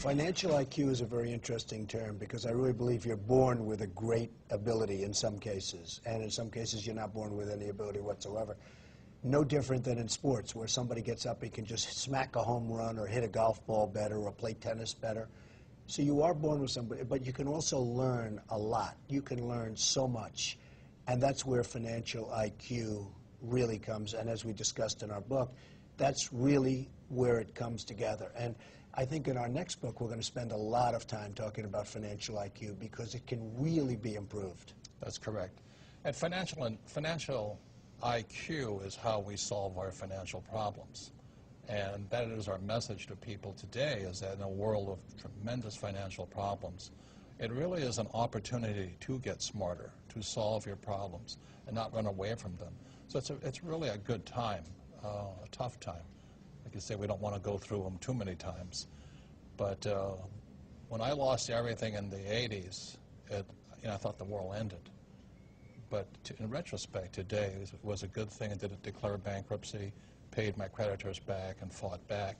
Financial IQ is a very interesting term because I really believe you're born with a great ability in some cases, and in some cases you're not born with any ability whatsoever. No different than in sports where somebody gets up and can just smack a home run or hit a golf ball better or play tennis better. So you are born with somebody, but you can also learn a lot. You can learn so much, and that's where financial IQ really comes, and as we discussed in our book, that's really where it comes together. And I think in our next book, we're going to spend a lot of time talking about financial IQ because it can really be improved. That's correct. And financial IQ is how we solve our financial problems. And that is our message to people today, is that in a world of tremendous financial problems, it really is an opportunity to get smarter, to solve your problems, and not run away from them. So it's really a good time, a tough time. Like you say, we don't want to go through them too many times. But when I lost everything in the 80s, I thought the world ended. But in retrospect, today it was a good thing. I didn't declare bankruptcy, paid my creditors back, and fought back.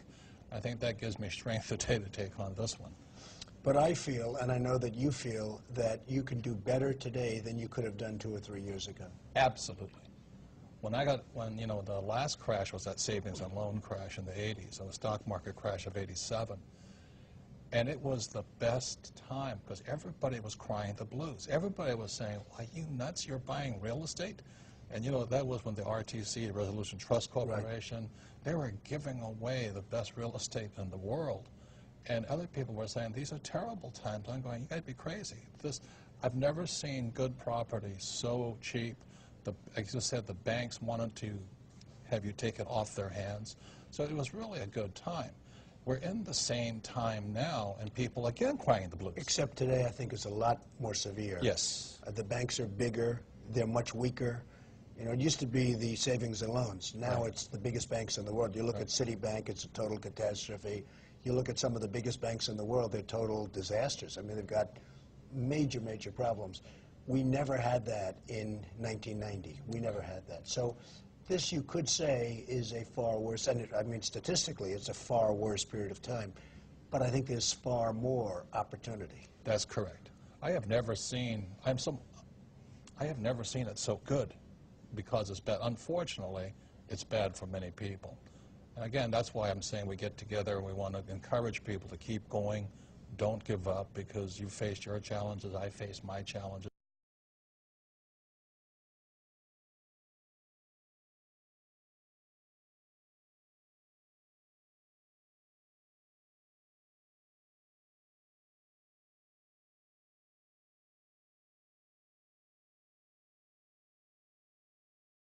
I think that gives me strength today to take on this one. But I feel, and I know that you feel, that you can do better today than you could have done 2 or 3 years ago. Absolutely. When the last crash was that savings and loan crash in the 80s, and the stock market crash of 87, and it was the best time because everybody was crying the blues. Everybody was saying, "Are you nuts? You're buying real estate?" And that was when the RTC, Resolution Trust Corporation, right, they were giving away the best real estate in the world. And other people were saying, "These are terrible times." I'm going, "You got to be crazy." I've never seen good property so cheap. As you said, the banks wanted to have you take it off their hands. So it was really a good time. We're in the same time now, and people again crying the blues. Except today, I think it's a lot more severe. Yes. The banks are bigger. They're much weaker. It used to be the savings and loans. Now right, it's the biggest banks in the world. You look right, at Citibank, it's a total catastrophe. You look at some of the biggest banks in the world, they're total disasters. I mean, they've got major, major problems. We never had that in 1990. We never had that. So this, you could say, is a far worse, and I mean, statistically, it's a far worse period of time. But I think there's far more opportunity. That's correct. I have never seen it so good because it's bad. Unfortunately, it's bad for many people. And again, that's why I'm saying we get together and we want to encourage people to keep going. Don't give up because you faced your challenges, I faced my challenges.